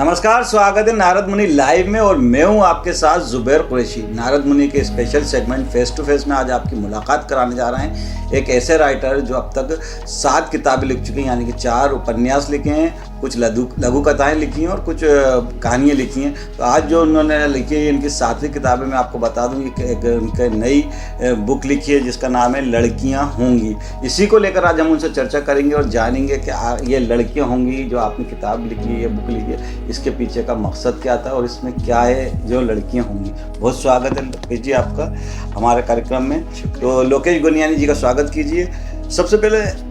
नमस्कार, स्वागत है नारद मुनि लाइव में और मैं हूं आपके साथ जुबैर कुरैशी। नारद मुनि के special segment face to face में आज आपकी मुलाकात कराने जा रहे हैं एक ऐसे राइटर जो अब तक 7 किताबें लिख चुके हैं, यानी कि 4 उपन्यास लिखे हैं, कुछ लघु कथाएँ लिखी हैं और कुछ कहानियाँ लिखी हैं। तो आज जो उन्होंने लिखी है इनकी 7वीं किताबें मैं आपको बता दूँ कि उनकी नई बुक लिखी है जिसका नाम है लड़कियाँ होंगी। इसी को लेकर आज हम उनसे चर्चा करेंगे और जानेंगे कि ये लड़कियाँ होंगी जो आपने किताब लिखी है, बुक लिखी है, इसके पीछे का मकसद क्या था और इसमें क्या है जो लड़कियां होंगी। बहुत स्वागत है लोकेश जी आपका हमारे कार्यक्रम में। तो लोकेश गुनियानी जी का स्वागत कीजिए। सबसे पहले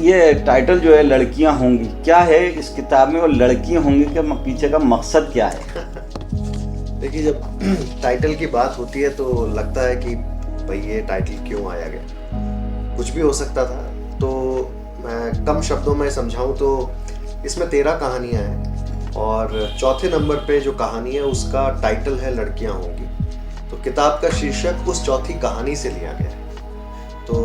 ये टाइटल जो है लड़कियां होंगी, क्या है इस किताब में और लड़कियां होंगी के पीछे का मकसद क्या है? देखिए, जब टाइटल की बात होती है तो लगता है कि भाई ये टाइटल क्यों आया गया, कुछ भी हो सकता था। तो मैं कम शब्दों में समझाऊं तो इसमें 13 कहानियां हैं और चौथे नंबर पे जो कहानी है उसका टाइटल है लड़कियां होंगी। तो किताब का शीर्षक उस चौथी कहानी से लिया गया है। तो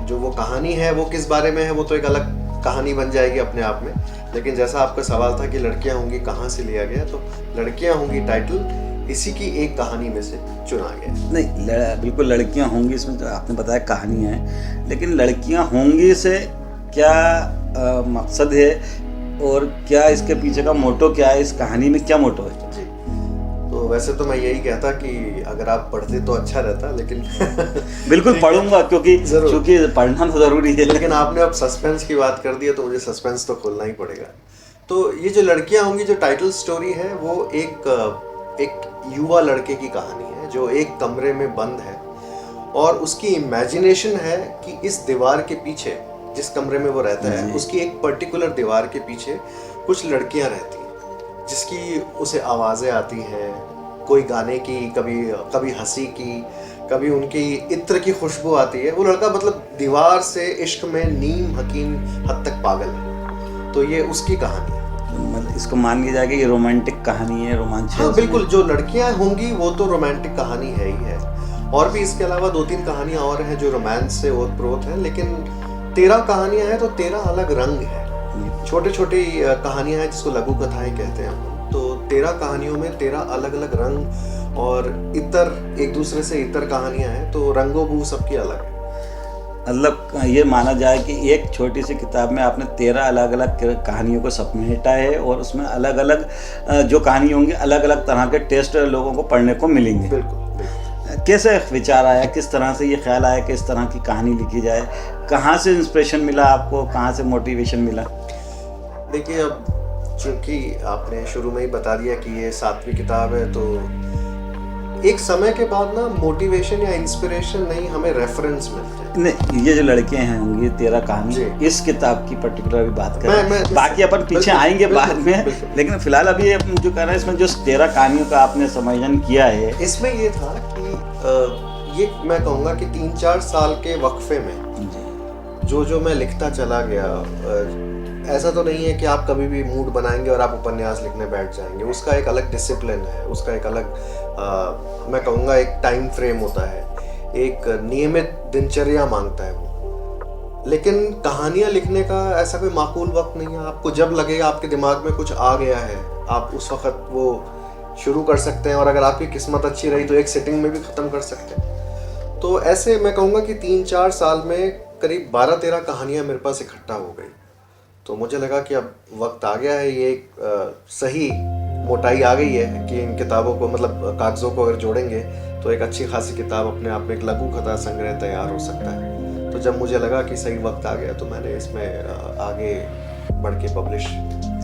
जो वो कहानी है वो किस बारे में है वो तो एक अलग कहानी बन जाएगी अपने आप में, लेकिन जैसा आपका सवाल था कि लड़कियां होंगी कहाँ से लिया गया, तो लड़कियां होंगी टाइटल इसी की एक कहानी में से चुना गया। नहीं, बिल्कुल लड़कियां होंगी, इसमें तो आपने बताया कहानी है, लेकिन लड़कियां होंगी से क्या मकसद है और क्या इसके पीछे का मोटो क्या है, इस कहानी में क्या मोटो है? जी, तो वैसे तो मैं यही कहता कि अगर आप पढ़ते तो अच्छा रहता, लेकिन बिल्कुल पढ़ूंगा क्योंकि पढ़ना तो जरूरी है। लेकिन आपने अब सस्पेंस की बात कर दी है तो मुझे सस्पेंस तो खोलना ही पड़ेगा। तो ये जो लड़कियां होंगी जो टाइटल स्टोरी है वो एक युवा लड़के की कहानी है जो एक कमरे में बंद है और उसकी इमेजिनेशन है कि इस दीवार के पीछे, जिस कमरे में वो रहता है, उसकी एक पर्टिकुलर दीवार के पीछे कुछ लड़कियां रहती हैं जिसकी उसे आवाज़ें आती हैं, कोई गाने की, कभी हंसी की, कभी उनकी इत्र की खुशबू आती है। वो लड़का मतलब दीवार से इश्क में नीम हकीम हद तक पागल है। तो ये उसकी कहानी है। मतलब इसको मान लिया जाएगा ये रोमांटिक कहानी है, रोमांच है। हाँ बिल्कुल, जो लड़कियां होंगी वो तो रोमांटिक कहानी है ही है, और भी इसके अलावा 2-3 कहानियां और हैं जो रोमांस से ओतप्रोत हैं, लेकिन 13 कहानियां हैं तो 13 अलग रंग है। छोटे छोटी कहानियां हैं जिसको लघु कथाएं कहते हैं हम लोग। तो 13 कहानियों में 13 अलग अलग रंग और इतर, एक दूसरे से इतर कहानियां हैं, तो रंगो बू सबकी अलग है। मतलब ये माना जाए कि एक छोटी सी किताब में आपने 13 अलग अलग कहानियों को समेटा है और उसमें अलग अलग जो कहानी होंगी अलग अलग तरह के टेस्ट लोगों को पढ़ने को मिलेंगे। बिल्कुल। कैसे विचार आया, किस तरह से ये ख्याल आया कि इस तरह की कहानी लिखी जाए? कहाँ से इंस्पिरेशन मिला आपको, कहाँ से मोटिवेशन मिला? देखिए, अब चूंकि आपने शुरू में ही बता दिया कि ये 7वीं किताब है, तो एक समय के बाद ना मोटिवेशन या इंस्पिरेशन नहीं, हमें रेफरेंस मिलते हैं। नहीं, ये जो लड़के हैं होंगी 13 कहानी, इस किताब की पर्टिकुलर बात करें, बाकी अपन पीछे आएंगे बाद में, लेकिन फिलहाल अभी ये जो कर रहे हैं इसमें जो 13 कहानियों का आपने समायोजन किया है, इसमें ये था कि ये मैं कहूँगा कि 3-4 साल के वक्फे में जो मैं लिखता चला गया, ऐसा तो नहीं है कि आप कभी भी मूड बनाएंगे और आप उपन्यास लिखने बैठ जाएंगे। उसका एक अलग डिसिप्लिन है, उसका एक अलग मैं कहूँगा एक टाइम फ्रेम होता है, एक नियमित दिनचर्या मांगता है वो। लेकिन कहानियाँ लिखने का ऐसा कोई माकूल वक्त नहीं है। आपको जब लगेगा आपके दिमाग में कुछ आ गया है, आप उस वक्त वो शुरू कर सकते हैं, और अगर आपकी किस्मत अच्छी रही तो एक सिटिंग में भी ख़त्म कर सकते हैं। तो ऐसे मैं कहूँगा कि 3-4 साल में करीब 12-13 कहानियाँ मेरे पास इकट्ठा हो गई। तो मुझे लगा कि अब वक्त आ गया है, ये एक सही मोटाई आ गई है कि इन किताबों को, मतलब कागज़ों को अगर जोड़ेंगे तो एक अच्छी खासी किताब अपने आप में, एक लघु कथा संग्रह तैयार हो सकता है। तो जब मुझे लगा कि सही वक्त आ गया तो मैंने इसमें आगे बढ़ के पब्लिश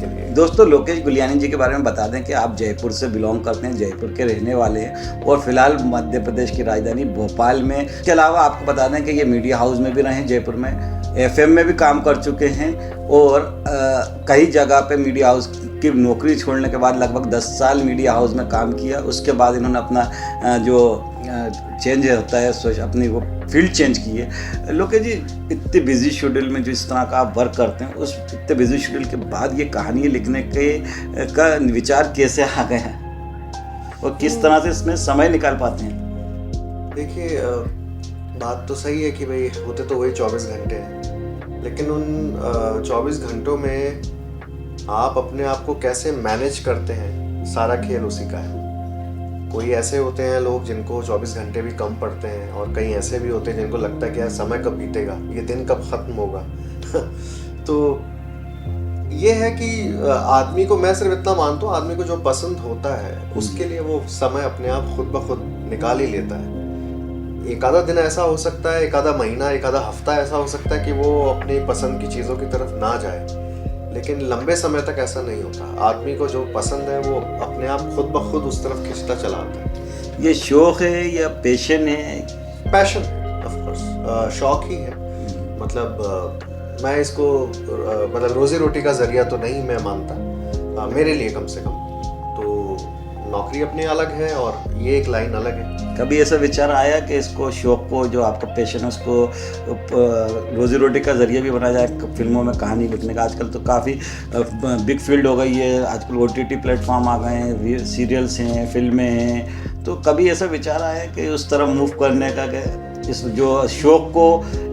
के लिए। दोस्तों, लोकेश गुलियानी जी के बारे में बता दें कि आप जयपुर से बिलोंग करते हैं, जयपुर के रहने वाले हैं और फिलहाल मध्य प्रदेश की राजधानी भोपाल में। इसके अलावा आपको बता दें कि ये मीडिया हाउस में भी रहे, जयपुर में FM में भी काम कर चुके हैं और कई जगह पे मीडिया हाउस की नौकरी छोड़ने के बाद लगभग 10 साल मीडिया हाउस में काम किया। उसके बाद इन्होंने अपना जो चेंज होता है अपनी वो फील्ड चेंज की है। लोकेश जी, इतने बिजी शेड्यूल में जो इस तरह का आप वर्क करते हैं, उस इतने बिजी शेड्यूल के बाद ये कहानी लिखने का विचार कैसे आ गए हैं और किस तरह से इसमें समय निकाल पाते हैं? देखिए, बात तो सही है कि भाई होते तो वही 24 घंटे हैं, लेकिन उन 24 घंटों में आप अपने आप को कैसे मैनेज करते हैं, सारा खेल उसी का है। कोई ऐसे होते हैं लोग जिनको 24 घंटे भी कम पड़ते हैं, और कई ऐसे भी होते हैं जिनको लगता है कि यार समय कब बीतेगा, ये दिन कब ख़त्म होगा। तो ये है कि आदमी को, मैं सिर्फ इतना मानता हूँ, आदमी को जो पसंद होता है उसके लिए वो समय अपने आप खुद ब खुद निकाल ही लेता है। एक आधा दिन ऐसा हो सकता है, एक आधा महीना, एक आधा हफ्ता ऐसा हो सकता है कि वो अपनी पसंद की चीज़ों की तरफ ना जाए, लेकिन लंबे समय तक ऐसा नहीं होता। आदमी को जो पसंद है वो अपने आप खुद ब खुद उस तरफ खींचता चला आता है। ये शौक है या पैशन है? पैशन है, ऑफ कोर्स, शौक ही है। मतलब मैं इसको मतलब रोजी रोटी का जरिया तो नहीं मैं मानता, मेरे लिए कम से कम। तो नौकरी अपनी अलग है और ये एक लाइन अलग है। कभी ऐसा विचार आया कि इसको, शौक को, जो आपका पैशन है, उसको रोजी रोटी का जरिया भी बनाया जाए, फिल्मों में कहानी लिखने का? आजकल तो काफ़ी बिग फील्ड हो गई है, आजकल OTT प्लेटफॉर्म आ गए हैं, सीरियल्स हैं, फिल्में हैं। तो कभी ऐसा विचार आया कि उस तरफ मूव करने का, कि इस जो शौक को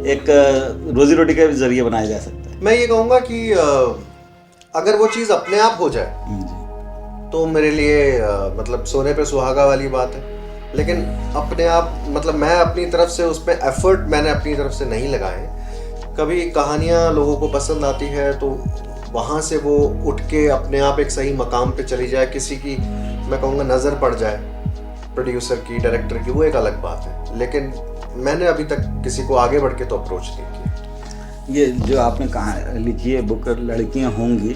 एक रोजी रोटी का भी जरिए बनाया जा सकता है? मैं ये कहूँगा कि अगर वो चीज़ अपने आप हो जाए तो मेरे लिए मतलब सोने पे सुहागा वाली बात है। लेकिन अपने आप, मतलब मैं अपनी तरफ से उस पर एफर्ट मैंने अपनी तरफ से नहीं लगाए। कभी कहानियाँ लोगों को पसंद आती है तो वहाँ से वो उठ के अपने आप एक सही मकाम पे चली जाए, किसी की मैं कहूँगा नज़र पड़ जाए, प्रोड्यूसर की, डायरेक्टर की, वो एक अलग बात है। लेकिन मैंने अभी तक किसी को आगे बढ़ के तो अप्रोच नहीं किया। ये जो आपने कहा लिखी है बुक, लड़कियां होंगी,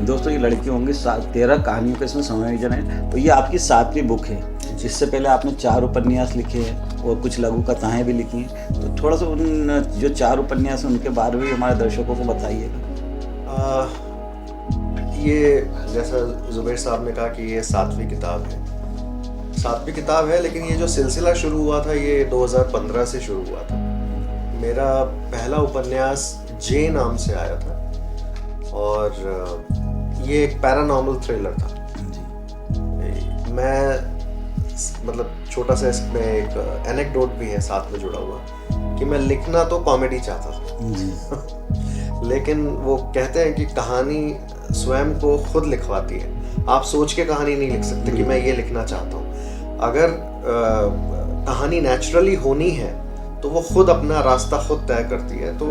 दोस्तों ये लड़कियां होंगी, 13 कहानियों का इसमें संयोजन है। तो ये आपकी 7वीं बुक है। इससे पहले आपने 4 उपन्यास लिखे हैं और कुछ लघु कथाएँ भी लिखी हैं। तो थोड़ा सा उन जो 4 उपन्यास हैं उनके बारे में भी हमारे दर्शकों को बताइएगा। ये जैसा जुबैर साहब ने कहा कि ये 7वीं किताब है, 7वीं किताब है, लेकिन ये जो सिलसिला शुरू हुआ था ये 2015 से शुरू हुआ था। मेरा पहला उपन्यास जे नाम से आया था और ये एक पैरानॉर्मल थ्रिलर था। मैं मतलब छोटा सा इसमें एक एनेक्डोट भी है साथ में जुड़ा हुआ कि मैं लिखना तो कॉमेडी चाहता था लेकिन वो कहते हैं कि कहानी स्वयं को खुद लिखवाती है। आप सोच के कहानी नहीं लिख सकते कि मैं ये लिखना चाहता हूँ। अगर कहानी नेचुरली होनी है तो वो खुद अपना रास्ता खुद तय करती है। तो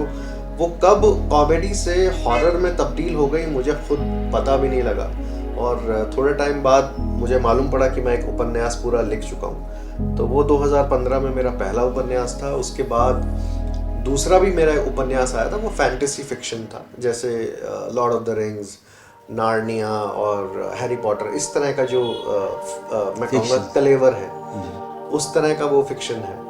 वो कब कॉमेडी से हॉरर में तब्दील हो गई मुझे खुद पता भी नहीं लगा, और थोड़े टाइम बाद मुझे मालूम पड़ा कि मैं एक उपन्यास पूरा लिख चुका हूँ। तो वो 2015 में मेरा पहला उपन्यास था। उसके बाद दूसरा भी मेरा उपन्यास आया था, वो फैंटेसी फिक्शन था, जैसे Lord of the rings, Narnia और हैरी पॉटर, इस तरह का जो मैं कहूँगा कलेवर है, उस तरह का वो फिक्शन है।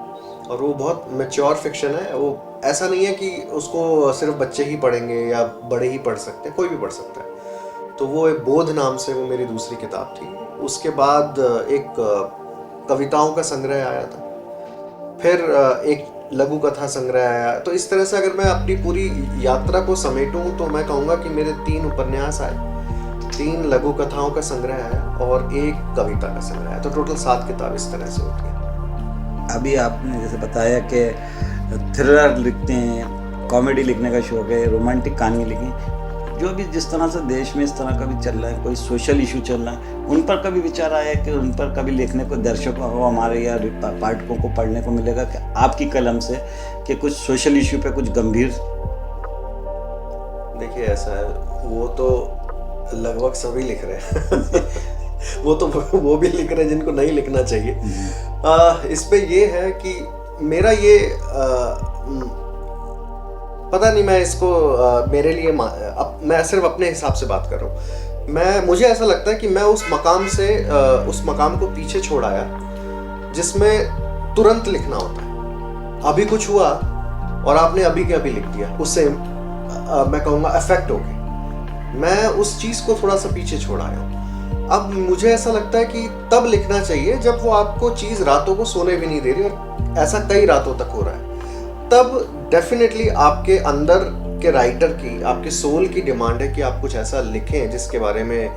और वो बहुत मैच्योर फिक्शन है। वो ऐसा नहीं है कि उसको सिर्फ बच्चे ही पढ़ेंगे या बड़े ही पढ़ सकते हैं, कोई भी पढ़ सकता है। तो वो एक बोध नाम से वो मेरी दूसरी किताब थी। उसके बाद एक कविताओं का संग्रह आया था, फिर एक लघु कथा संग्रह आया। तो इस तरह से अगर मैं अपनी पूरी यात्रा को समेटूं तो मैं कहूँगा कि मेरे 3 उपन्यास आए, 3 लघु कथाओं का संग्रह आया और एक कविता का संग्रह आया। तो टोटल 7 किताब इस तरह से होती है। अभी आपने जैसे बताया कि थ्रिलर लिखते हैं, कॉमेडी लिखने का शौक है, रोमांटिक कहानी लिखी, जो भी जिस तरह से देश में इस तरह का भी चल रहा है, कोई सोशल इशू चल रहा है, उन पर कभी विचार आया कि उन पर कभी लिखने को दर्शकों को, हमारे या पाठकों को पढ़ने को मिलेगा कि आपकी कलम से कि कुछ सोशल इशू पे कुछ गंभीर? देखिए ऐसा है, वो तो लगभग सभी लिख रहे हैं वो भी लिख रहे हैं जिनको नहीं लिखना चाहिए। इस पे ये है कि मेरा ये पता नहीं, मैं इसको मेरे लिए मैं सिर्फ अपने हिसाब से बात कर रहा हूँ। मुझे ऐसा लगता है कि मैं उस मकाम को पीछे छोड़ आया जिसमें तुरंत लिखना होता है। अभी कुछ हुआ और आपने अभी के अभी लिख दिया, उससे मैं कहूँगा अफेक्ट हो गए। मैं उस चीज़ को थोड़ा सा पीछे छोड़ आया हूँ। अब मुझे ऐसा लगता है कि तब लिखना चाहिए जब वो आपको चीज़ रातों को सोने भी नहीं दे रही, और ऐसा कई रातों तक हो रहा है। तब डेफिनेटली आपके अंदर के राइटर की, आपके सोल की डिमांड है कि आप कुछ ऐसा लिखें जिसके बारे में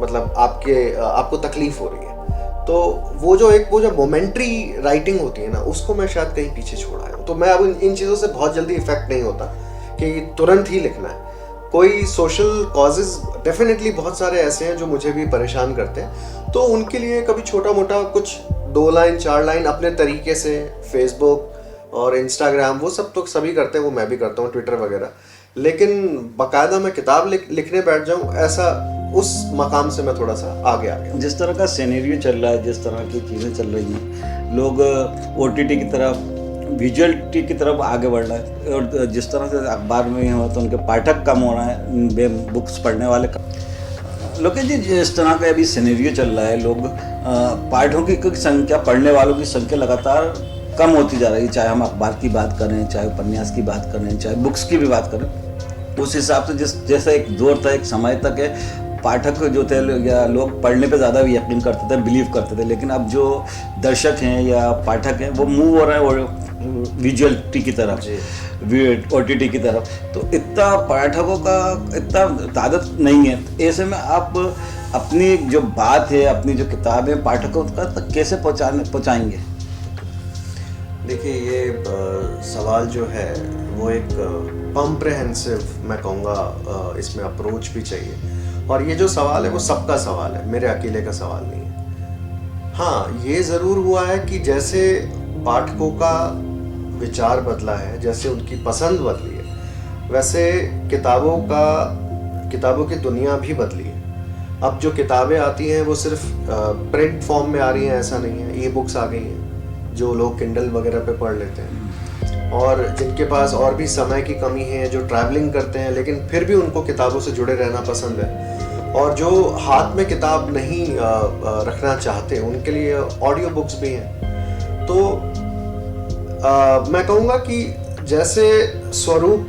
मतलब आपको तकलीफ हो रही है। तो वो जो मोमेंट्री राइटिंग होती है ना, उसको मैं शायद कहीं पीछे छोड़ आया हूँ। तो मैं अब इन चीज़ों से बहुत जल्दी इफेक्ट नहीं होता कि तुरंत ही लिखना है। कोई सोशल कॉजेज डेफिनेटली बहुत सारे ऐसे हैं जो मुझे भी परेशान करते हैं, तो उनके लिए कभी छोटा मोटा कुछ 2 लाइन 4 लाइन अपने तरीके से, फेसबुक और इंस्टाग्राम वो सब तो सभी करते हैं, वो मैं भी करता हूँ, ट्विटर वगैरह, लेकिन बाकायदा मैं किताब लिखने बैठ जाऊँ, ऐसा उस मकाम से मैं थोड़ा सा आगे आ गया। जिस तरह का सिनेरियो चल रहा है, जिस तरह की चीज़ें चल रही हैं, लोग OTT की तरफ, विजुअलिटी की तरफ आगे बढ़ रहा है, और जिस तरह से अखबार में हो तो उनके पाठक कम हो रहे हैं, बुक्स पढ़ने वाले कम। लोकेश जी, जिस तरह का अभी सिनेरियो चल रहा है, लोग पाठकों की संख्या, पढ़ने वालों की संख्या लगातार कम होती जा रही है, चाहे हम अखबार की बात करें, चाहे उपन्यास की बात करें, चाहे बुक्स की भी बात करें। उस हिसाब से जैसा एक दौर था, एक समय तक है, पाठक जो थे या लोग पढ़ने पे ज़्यादा यकीन करते थे, बिलीव करते थे, लेकिन अब जो दर्शक हैं या पाठक हैं वो मूव हो रहे हैं और विजुअलिटी की तरफ, OTT की तरफ, तो इतना पाठकों का इतना तादाद नहीं है। ऐसे में आप अपनी जो बात है, अपनी जो किताब है, पाठकों तक कैसे पहुँचाएंगे? देखिए, ये सवाल जो है वो एक कॉम्प्रहेंसिव, मैं कहूँगा, इसमें अप्रोच भी चाहिए, और ये जो सवाल है वो सबका सवाल है, मेरे अकेले का सवाल नहीं है। हाँ, ये ज़रूर हुआ है कि जैसे पाठकों का विचार बदला है, जैसे उनकी पसंद बदली है, वैसे किताबों की दुनिया भी बदली है। अब जो किताबें आती हैं वो सिर्फ प्रिंट फॉर्म में आ रही हैं, ऐसा नहीं है, ई-बुक्स आ गई हैं जो लोग किंडल वगैरह पे पढ़ लेते हैं, और जिनके पास और भी समय की कमी है, जो ट्रैवलिंग करते हैं लेकिन फिर भी उनको किताबों से जुड़े रहना पसंद है, और जो हाथ में किताब नहीं रखना चाहते, उनके लिए ऑडियो बुक्स भी हैं। तो मैं कहूँगा कि जैसे स्वरूप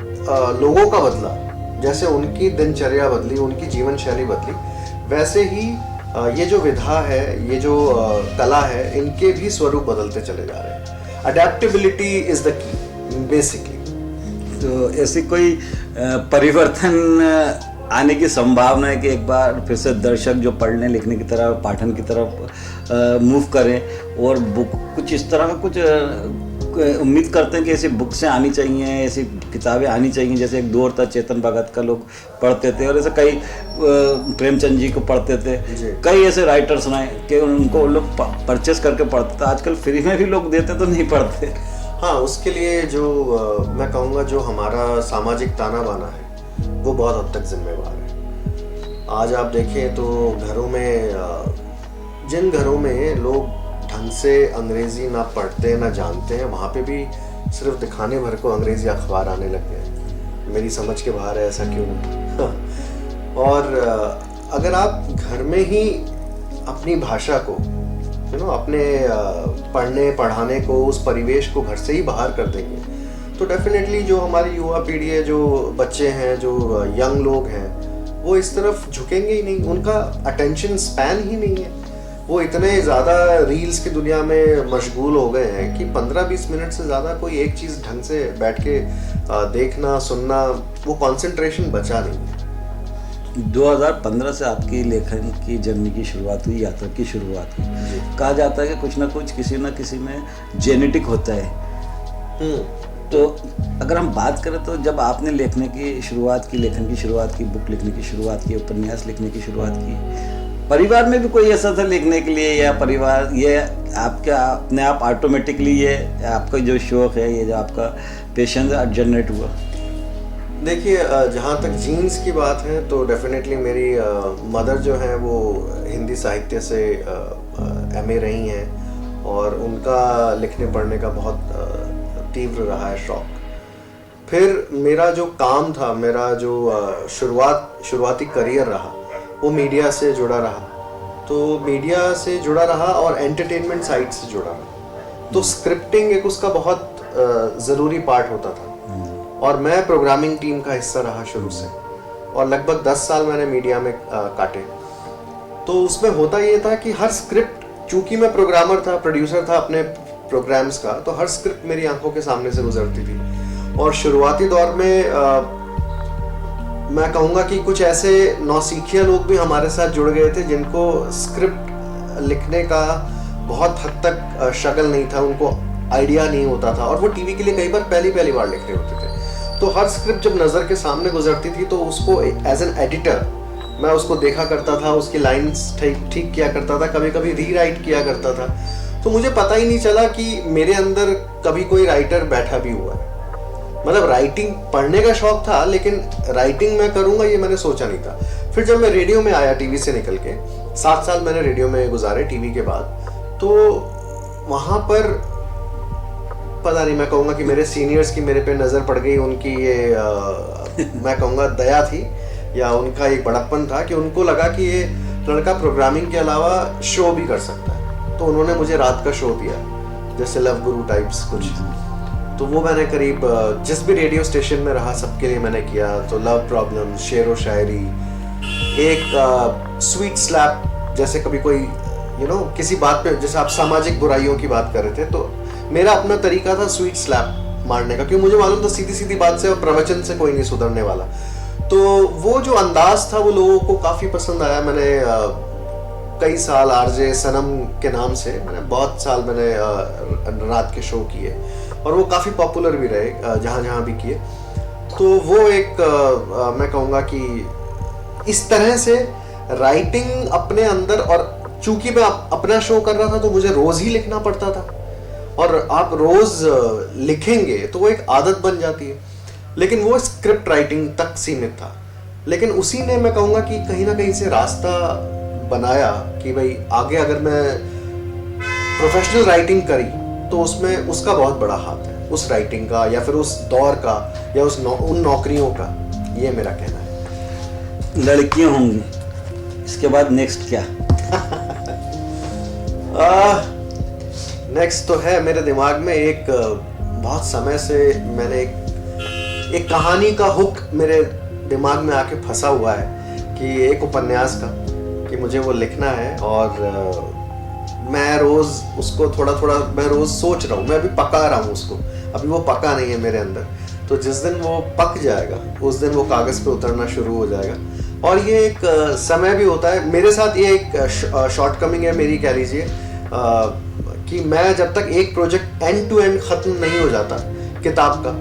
लोगों का बदला, जैसे उनकी दिनचर्या बदली, उनकी जीवन शैली बदली, वैसे ही ये जो विधा है, ये जो कला है, इनके भी स्वरूप बदलते चले जा रहे हैं। Adaptability is the key basically. तो ऐसी कोई परिवर्तन आने की संभावना है कि एक बार फिर से दर्शक जो पढ़ने लिखने की तरफ, पाठन की तरफ मूव करें, और बुक कुछ इस तरह का कुछ उम्मीद करते हैं कि ऐसी बुक्सें आनी चाहिए, ऐसी किताबें आनी चाहिए, जैसे एक दौर था चेतन भगत का, लोग पढ़ते थे, और ऐसे कई प्रेमचंद जी को पढ़ते थे, कई ऐसे राइटर्स हैं कि उनको लोग परचेस करके पढ़ते थे। आजकल फ्री में भी लोग देते तो नहीं पढ़ते। हाँ, उसके लिए जो मैं कहूँगा, जो हमारा सामाजिक ताना बाना है वो बहुत हद तक जिम्मेवार है। आज आप देखें तो घरों में, जिन घरों में लोग ढंग से अंग्रेज़ी ना पढ़ते ना जानते हैं, वहाँ पे भी सिर्फ दिखाने भर को अंग्रेज़ी अखबार आने लग गए। मेरी समझ के बाहर है, ऐसा क्यों? और अगर आप घर में ही अपनी भाषा को, अपने पढ़ने पढ़ाने को, उस परिवेश को घर से ही बाहर कर देंगे, तो डेफिनेटली जो हमारी युवा पीढ़ी है, जो बच्चे हैं, जो यंग लोग हैं, वो इस तरफ झुकेंगे ही नहीं। उनका अटेंशन स्पैन ही नहीं है। वो इतने ज़्यादा रील्स की दुनिया में मशगूल हो गए हैं कि 15-20 मिनट से ज़्यादा कोई एक चीज़ ढंग से बैठ के देखना, सुनना, वो कंसंट्रेशन बचा नहीं है। 2015 से आपकी लेखन की जर्नी की शुरुआत हुई, यात्रा की शुरुआत हुई। कहा जाता है कि कुछ ना कुछ किसी न किसी में जेनेटिक होता है। तो अगर हम बात करें तो जब आपने लेखन की शुरुआत की, बुक लिखने की शुरुआत की, उपन्यास लिखने की शुरुआत की, परिवार में भी कोई ऐसा था लिखने के लिए, या परिवार ये आपका अपने आप ऑटोमेटिकली ये आपका जो शौक़ है, ये जो आपका पैशन जनरेट हुआ? देखिए, जहाँ तक जीन्स की बात है तो डेफिनेटली मेरी मदर जो है वो हिंदी साहित्य से MA रही हैं, और उनका लिखने पढ़ने का बहुत तीव्र रहा है शौक़। फिर मेरा जो काम था, मेरा जो शुरुआती करियर रहा, वो मीडिया से जुड़ा रहा, तो मीडिया से जुड़ा रहा और एंटरटेनमेंट साइड से जुड़ा रहा। तो स्क्रिप्टिंग एक उसका बहुत ज़रूरी पार्ट होता था, और मैं प्रोग्रामिंग टीम का हिस्सा रहा शुरू से, और लगभग 10 साल मैंने मीडिया में काटे। तो उसमें होता ये था कि हर स्क्रिप्ट, चूँकि मैं प्रोग्रामर था, प्रोड्यूसर था अपने प्रोग्राम्स का, तो हर स्क्रिप्ट मेरी आंखों के सामने से गुजरती थी। और शुरुआती दौर में मैं कहूँगा कि कुछ ऐसे नौसिखिया लोग भी हमारे साथ जुड़ गए थे जिनको स्क्रिप्ट लिखने का बहुत हद तक शगल नहीं था, उनको आइडिया नहीं होता था, और वो टीवी के लिए कई बार पहली बार लिख रहे होते थे। तो हर स्क्रिप्ट जब नज़र के सामने गुजरती थी तो उसको एज एन एडिटर मैं उसको देखा करता था, उसकी लाइंस ठीक किया करता था, कभी कभी रीराइट किया करता था। तो मुझे पता ही नहीं चला कि मेरे अंदर कभी कोई राइटर बैठा भी हुआ है। मतलब राइटिंग पढ़ने का शौक था, लेकिन राइटिंग मैं करूँगा ये मैंने सोचा नहीं था। फिर जब मैं रेडियो में आया टीवी से निकल के, 7 साल मैंने रेडियो में गुजारे टीवी के बाद, तो वहाँ पर पता नहीं, मैं कहूँगा कि मेरे सीनियर्स की मेरे पे नज़र पड़ गई, उनकी ये मैं कहूँगा दया थी या उनका एक बड़प्पन था कि उनको लगा कि ये लड़का प्रोग्रामिंग के अलावा शो भी कर सकता है। तो उन्होंने मुझे रात का शो दिया, जैसे लव गुरु टाइप्स कुछ। तो वो मैंने करीब जिस भी रेडियो स्टेशन में रहा सबके लिए मैंने किया। तो लव प्रॉब्लम, शेर व शायरी, एक स्वीट स्लैप, जैसे कभी कोई किसी बात पे, जैसे आप सामाजिक बुराइयों की बात कर रहे थे, तो मेरा अपना तरीका था स्वीट स्लैप मारने का, क्योंकि मुझे मालूम था सीधी सीधी बात से और प्रवचन से कोई नहीं सुधरने वाला। तो वो जो अंदाज था वो लोगों को काफ़ी पसंद आया। मैंने कई साल आरजे सनम के नाम से मैंने बहुत साल मैंने रात के शो किए और वो काफ़ी पॉपुलर भी रहे जहाँ जहाँ भी किए। तो वो एक मैं कहूँगा कि इस तरह से राइटिंग अपने अंदर, और चूंकि मैं अपना शो कर रहा था तो मुझे रोज़ ही लिखना पड़ता था, और आप रोज़ लिखेंगे तो वो एक आदत बन जाती है। लेकिन वो स्क्रिप्ट राइटिंग तक सीमित था, लेकिन उसी ने मैं कहूँगा कि कहीं ना कहीं से रास्ता बनाया कि भाई आगे अगर मैं प्रोफेशनल राइटिंग करी तो उसमें उसका बहुत बड़ा हाथ है, उस राइटिंग का या फिर उस दौर का या उन नौकरियों का। ये मेरा कहना है। लड़कियां होंगी, इसके बाद नेक्स्ट क्या? नेक्स्ट तो है मेरे दिमाग में एक बहुत समय से मैंने एक कहानी का हुक मेरे दिमाग में आके फंसा हुआ है कि एक उपन्यास का, कि मुझे वो लिखना है। और मैं रोज़ उसको थोड़ा थोड़ा मैं रोज़ सोच रहा हूँ, मैं अभी पका रहा हूँ उसको, अभी वो पका नहीं है मेरे अंदर। तो जिस दिन वो पक जाएगा उस दिन वो कागज़ पे उतरना शुरू हो जाएगा। और ये एक समय भी होता है मेरे साथ, ये एक शॉर्टकमिंग है मेरी, कह लीजिए कि मैं जब तक एक प्रोजेक्ट एंड टू एंड ख़त्म नहीं हो जाता किताब का,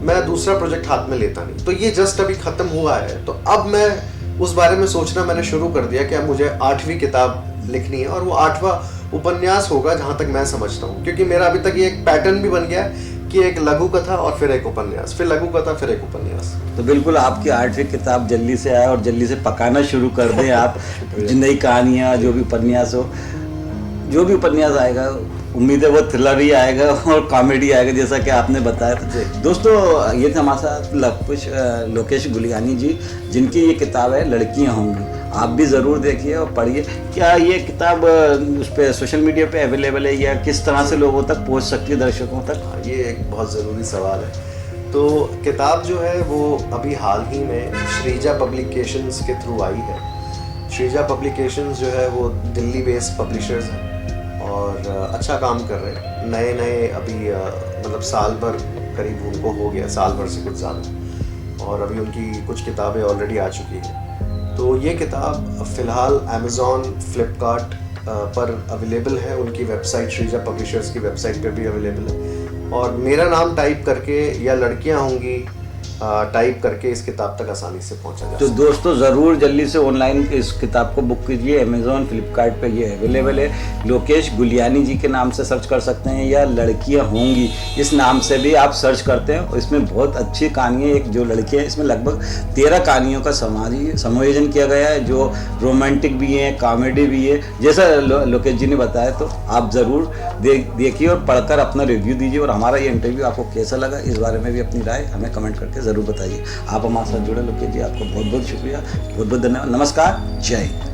मैं दूसरा प्रोजेक्ट हाथ में लेता नहीं। तो ये जस्ट अभी ख़त्म हुआ है, तो अब मैं उस बारे में सोचना मैंने शुरू कर दिया कि अब मुझे 8वीं किताब लिखनी है, और वो 8वां उपन्यास होगा जहाँ तक मैं समझता हूँ। क्योंकि मेरा अभी तक ये एक पैटर्न भी बन गया है कि एक लघु कथा और फिर एक उपन्यास, फिर लघु कथा, फिर एक उपन्यास। तो बिल्कुल आपकी 8वीं किताब जल्दी से आए और जल्दी से पकाना शुरू कर दें आप। नई कहानियाँ, जो भी उपन्यास हो, जो भी उपन्यास आएगा, उम्मीद है वो थ्रिलर ही आएगा और कॉमेडी आएगा, जैसा कि आपने बताया था। दोस्तों, ये थे हमारे साथ लोकेश गुलियानी जी, जिनकी ये किताब है लड़कियां होंगी। आप भी ज़रूर देखिए और पढ़िए। क्या ये किताब उस पर सोशल मीडिया पे अवेलेबल है या किस तरह से लोगों तक पहुंच सकती है, दर्शकों तक? ये एक बहुत ज़रूरी सवाल है। तो किताब जो है वो अभी हाल ही में श्रीजा पब्लिकेशंस के थ्रू आई है। श्रीजा पब्लिकेशंस जो है वो दिल्ली बेस्ड पब्लिशर्स हैं और अच्छा काम कर रहे हैं। नए अभी मतलब साल भर करीब उनको हो गया, साल भर से कुछ ज़्यादा, और अभी उनकी कुछ किताबें ऑलरेडी आ चुकी हैं। तो ये किताब फ़िलहाल अमेज़ॉन, फ्लिपकार्ट पर अवेलेबल है। उनकी वेबसाइट, श्रीजा पब्लिशर्स की वेबसाइट पर भी अवेलेबल है। और मेरा नाम टाइप करके या लड़कियां होंगी टाइप करके इस किताब तक आसानी से पहुंचा जा सकता है। तो दोस्तों, ज़रूर जल्दी से ऑनलाइन इस किताब को बुक कीजिए। अमेज़ॉन, फ्लिपकार्ट पे ये अवेलेबल है। लोकेश गुलियानी जी के नाम से सर्च कर सकते हैं या लड़कियां होंगी इस नाम से भी आप सर्च करते हैं। इसमें बहुत अच्छी कहानी है। एक जो लड़कियां, इसमें लगभग 13 कहानियों का समायोजन किया गया है, जो रोमांटिक भी है, कॉमेडी भी है, जैसा लोकेश जी ने बताया। तो आप ज़रूर देखिए और पढ़कर अपना रिव्यू दीजिए। और हमारा ये इंटरव्यू आपको कैसा लगा, इस बारे में भी अपनी राय हमें कमेंट करके ज़रूर बताइए। आप हमारे साथ जुड़े लोकेश जी, आपको बहुत बहुत शुक्रिया, बहुत बहुत धन्यवाद। नमस्कार, जय हिंद।